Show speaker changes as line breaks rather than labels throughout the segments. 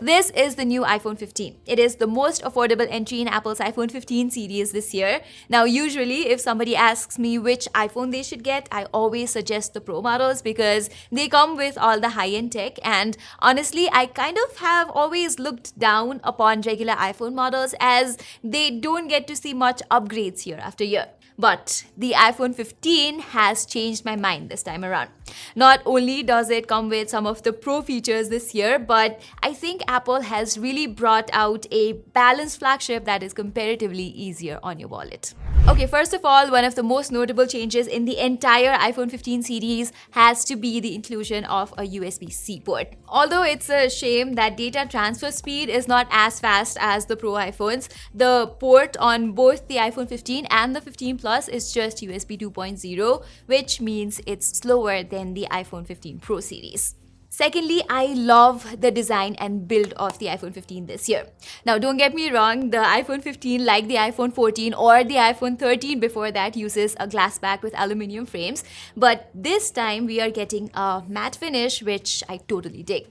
This is the new iPhone 15. It is the most affordable entry in Apple's iPhone 15 series this year. Now, usually if somebody asks me which iPhone they should get, I always suggest the Pro models because they come with all the high-end tech, and honestly, I kind of have always looked down upon regular iPhone models as they don't get to see much upgrades year after year. But the iPhone 15 has changed my mind this time around. Not only does it come with some of the Pro features this year, but I think Apple has really brought out a balanced flagship that is comparatively easier on your wallet. Okay, first of all, one of the most notable changes in the entire iPhone 15 series has to be the inclusion of a USB-C port. Although it's a shame that data transfer speed is not as fast as the Pro iPhones, the port on both the iPhone 15 and the 15 Plus is just USB 2.0, which means it's slower than the iPhone 15 Pro series. Secondly, I love the design and build of the iPhone 15 this year. Now, don't get me wrong, the iPhone 15, like the iPhone 14 or the iPhone 13 before that, uses a glass back with aluminum frames. But this time, we are getting a matte finish, which I totally dig.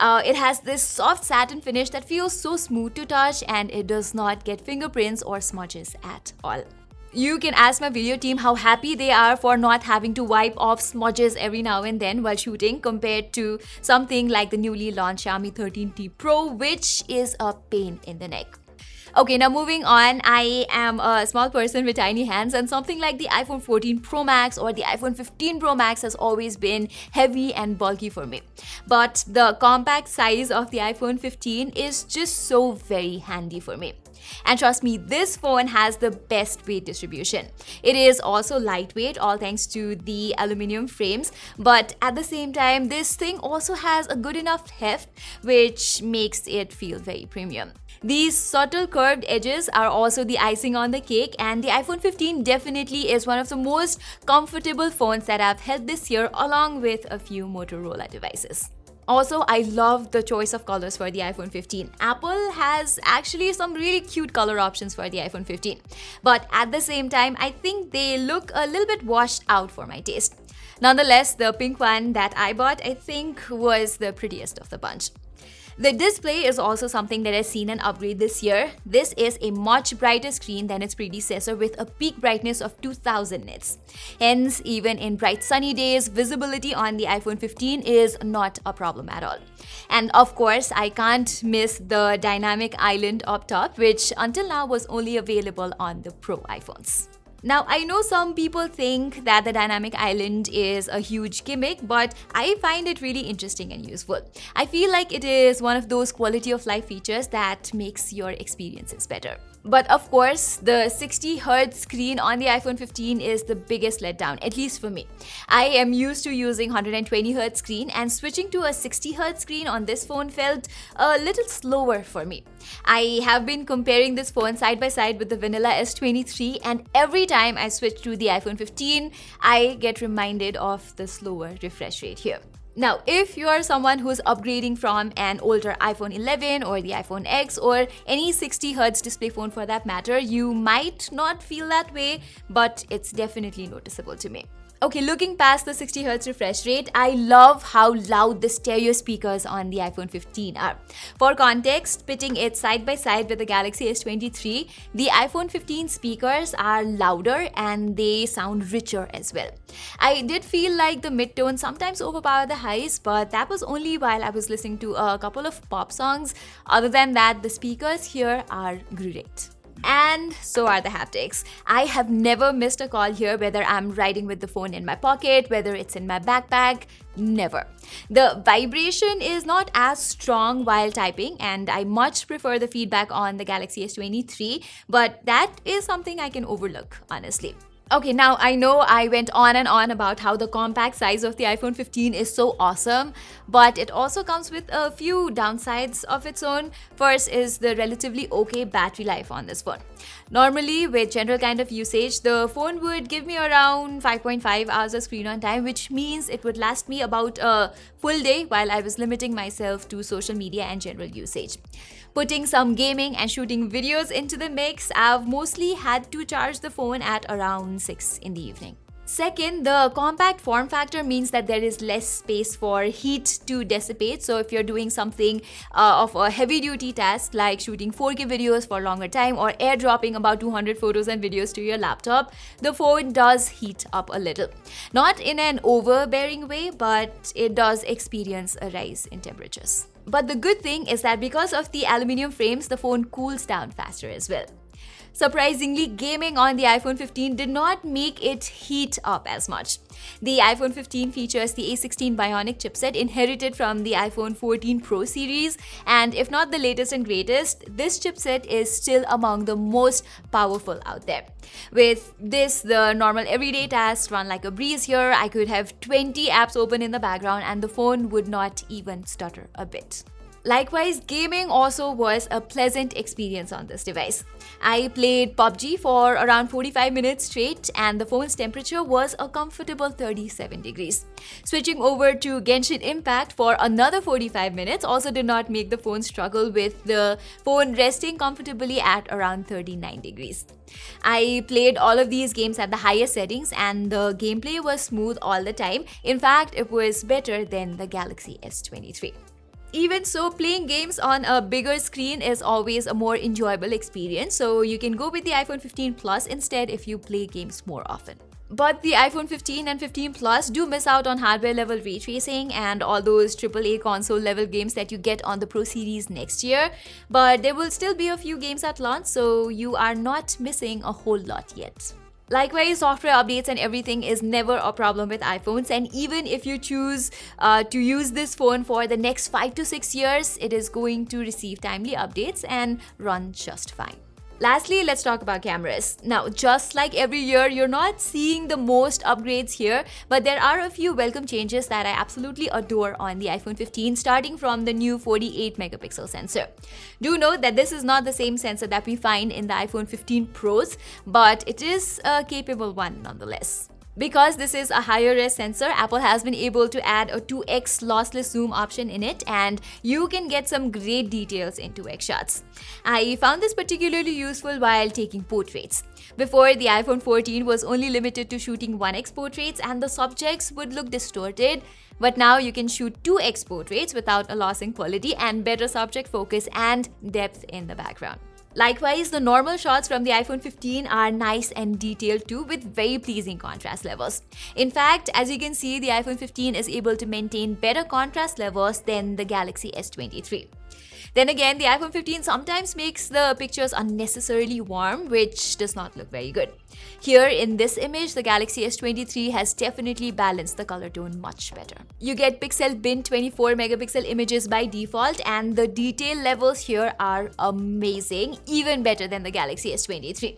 It has this soft satin finish that feels so smooth to touch, and it does not get fingerprints or smudges at all. You can ask my video team how happy they are for not having to wipe off smudges every now and then while shooting compared to something like the newly launched Xiaomi 13T Pro, which is a pain in the neck. Okay, now moving on, I am a small person with tiny hands, and something like the iPhone 14 Pro Max or the iPhone 15 Pro Max has always been heavy and bulky for me. But the compact size of the iPhone 15 is just so very handy for me. And trust me, this phone has the best weight distribution. It is also lightweight, all thanks to the aluminum frames, but at the same time, this thing also has a good enough heft, which makes it feel very premium. These subtle curved edges are also the icing on the cake, and the iPhone 15 definitely is one of the most comfortable phones that I've held this year, along with a few Motorola devices. Also, I love the choice of colors for the iPhone 15. Apple has actually some really cute color options for the iPhone 15. But at the same time, I think they look a little bit washed out for my taste. Nonetheless, the pink one that I bought, I think, was the prettiest of the bunch. The display is also something that has seen an upgrade this year. This is a much brighter screen than its predecessor with a peak brightness of 2000 nits. Hence, even in bright sunny days, visibility on the iPhone 15 is not a problem at all. And of course, I can't miss the dynamic island up top, which until now was only available on the Pro iPhones. Now, I know some people think that the dynamic island is a huge gimmick, but I find it really interesting and useful. I feel like it is one of those quality of life features that makes your experiences better. But of course, the 60Hz screen on the iPhone 15 is the biggest letdown, at least for me. I am used to using 120Hz screen, and switching to a 60Hz screen on this phone felt a little slower for me. I have been comparing this phone side by side with the vanilla S23, and every time I switch to the iPhone 15, I get reminded of the slower refresh rate here. Now, if you are someone who's upgrading from an older iPhone 11 or the iPhone X or any 60Hz display phone for that matter, you might not feel that way, but it's definitely noticeable to me. Okay, looking past the 60Hz refresh rate, I love how loud the stereo speakers on the iPhone 15 are. For context, pitting it side by side with the Galaxy S23, the iPhone 15 speakers are louder and they sound richer as well. I did feel like the midtones sometimes overpower the highs, but that was only while I was listening to a couple of pop songs. Other than that, the speakers here are great. And so are the haptics. I have never missed a call here, whether I'm riding with the phone in my pocket, whether it's in my backpack, never. The vibration is not as strong while typing, and I much prefer the feedback on the Galaxy S23, but that is something I can overlook, honestly. Okay, now I know I went on and on about how the compact size of the iPhone 15 is so awesome, but it also comes with a few downsides of its own. First is the relatively okay battery life on this phone. Normally, with general kind of usage, the phone would give me around 5.5 hours of screen on time, which means it would last me about a full day while I was limiting myself to social media and general usage. Putting some gaming and shooting videos into the mix, I've mostly had to charge the phone at around 6 in the evening. Second, the compact form factor means that there is less space for heat to dissipate. So if you're doing something of a heavy duty task like shooting 4K videos for a longer time or airdropping about 200 photos and videos to your laptop, the phone does heat up a little. Not in an overbearing way, but it does experience a rise in temperatures. But the good thing is that because of the aluminum frames, the phone cools down faster as well. Surprisingly, gaming on the iPhone 15 did not make it heat up as much. The iPhone 15 features the A16 Bionic chipset inherited from the iPhone 14 Pro series, and if not the latest and greatest, this chipset is still among the most powerful out there. With this, the normal everyday tasks run like a breeze here. I could have 20 apps open in the background and the phone would not even stutter a bit. Likewise, gaming also was a pleasant experience on this device. I played PUBG for around 45 minutes straight and the phone's temperature was a comfortable 37 degrees. Switching over to Genshin Impact for another 45 minutes also did not make the phone struggle, with the phone resting comfortably at around 39 degrees. I played all of these games at the highest settings and the gameplay was smooth all the time. In fact, it was better than the Galaxy S23. Even so, playing games on a bigger screen is always a more enjoyable experience, so you can go with the iPhone 15 Plus instead if you play games more often. But the iPhone 15 and 15 Plus do miss out on hardware level ray tracing and all those AAA console level games that you get on the Pro series next year. But there will still be a few games at launch, so you are not missing a whole lot yet. Likewise, software updates and everything is never a problem with iPhones, and even if you choose to use this phone for the next 5 to 6 years, it is going to receive timely updates and run just fine. Lastly, let's talk about cameras. Now, just like every year, you're not seeing the most upgrades here, but there are a few welcome changes that I absolutely adore on the iPhone 15, starting from the new 48 megapixel sensor. Do note that this is not the same sensor that we find in the iPhone 15 Pros, but it is a capable one nonetheless. Because this is a higher res sensor, Apple has been able to add a 2x lossless zoom option in it, and you can get some great details in 2x shots. I found this particularly useful while taking portraits. Before, the iPhone 14 was only limited to shooting 1x portraits and the subjects would look distorted, but now you can shoot 2x portraits without a loss in quality and better subject focus and depth in the background. Likewise, the normal shots from the iPhone 15 are nice and detailed too, with very pleasing contrast levels. In fact, as you can see, the iPhone 15 is able to maintain better contrast levels than the Galaxy S23. Then again, the iPhone 15 sometimes makes the pictures unnecessarily warm, which does not look very good. Here in this image, the Galaxy S23 has definitely balanced the color tone much better. You get pixel bin 24 megapixel images by default, and the detail levels here are amazing, even better than the Galaxy S23.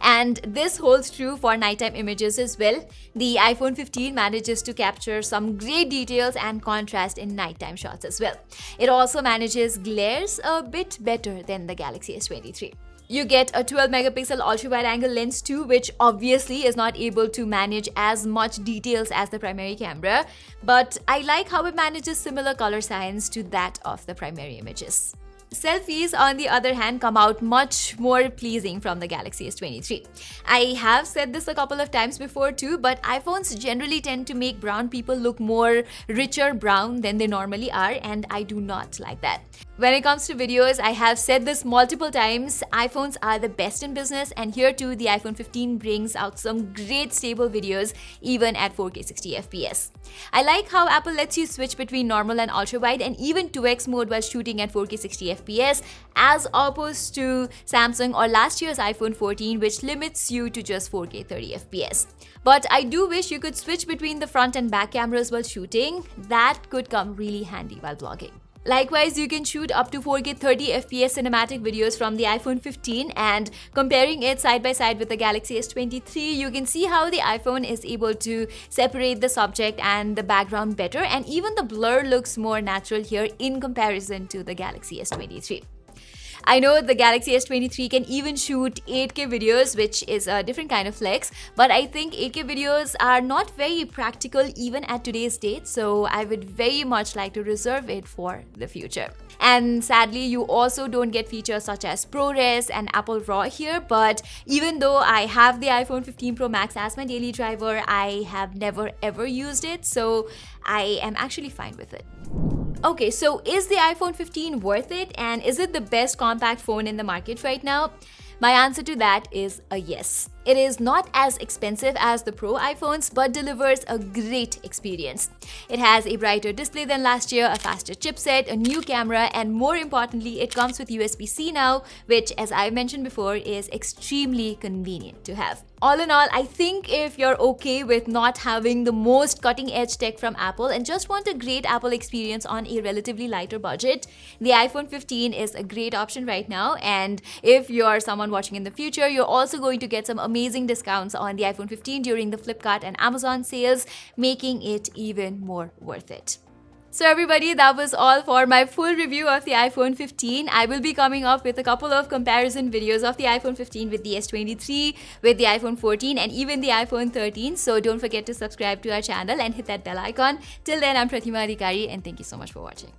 And this holds true for nighttime images as well. The iPhone 15 manages to capture some great details and contrast in nighttime shots as well. It also manages glares a bit better than the Galaxy S23. You get a 12 megapixel ultra-wide angle lens too, which obviously is not able to manage as much details as the primary camera, but I like how it manages similar color science to that of the primary images. Selfies, on the other hand, come out much more pleasing from the Galaxy S23. I have said this a couple of times before too, but iPhones generally tend to make brown people look more richer brown than they normally are, and I do not like that. When it comes to videos, I have said this multiple times, iPhones are the best in business, and here too the iPhone 15 brings out some great stable videos even at 4K 60 FPS. I like how Apple lets you switch between normal and ultra wide and even 2x mode while shooting at 4K 60 FPS, as opposed to Samsung or last year's iPhone 14, which limits you to just 4K 30 FPS. But I do wish you could switch between the front and back cameras while shooting. That could come really handy while vlogging. Likewise, you can shoot up to 4K 30 FPS cinematic videos from the iPhone 15, and comparing it side by side with the Galaxy S23, you can see how the iPhone is able to separate the subject and the background better, and even the blur looks more natural here in comparison to the Galaxy S23. I know the Galaxy S23 can even shoot 8K videos, which is a different kind of flex, but I think 8K videos are not very practical even at today's date, so I would very much like to reserve it for the future. And sadly, you also don't get features such as ProRes and Apple RAW here, but even though I have the iPhone 15 Pro Max as my daily driver, I have never ever used it, so I am actually fine with it. Okay, so is the iPhone 15 worth it, and is it the best compact phone in the market right now? My answer to that is a yes. It is not as expensive as the Pro iPhones, but delivers a great experience. It has a brighter display than last year, a faster chipset, a new camera, and more importantly, it comes with USB-C now, which, as I mentioned before, is extremely convenient to have. All in all, I think if you're okay with not having the most cutting-edge tech from Apple and just want a great Apple experience on a relatively lighter budget, the iPhone 15 is a great option right now. And if you're someone watching in the future, you're also going to get some amazing discounts on the iPhone 15 during the Flipkart and Amazon sales, making it even more worth it. So everybody, that was all for my full review of the iPhone 15. I will be coming up with a couple of comparison videos of the iPhone 15 with the S23, with the iPhone 14 and even the iPhone 13. So don't forget to subscribe to our channel and hit that bell icon. Till then, I'm Pratima and thank you so much for watching.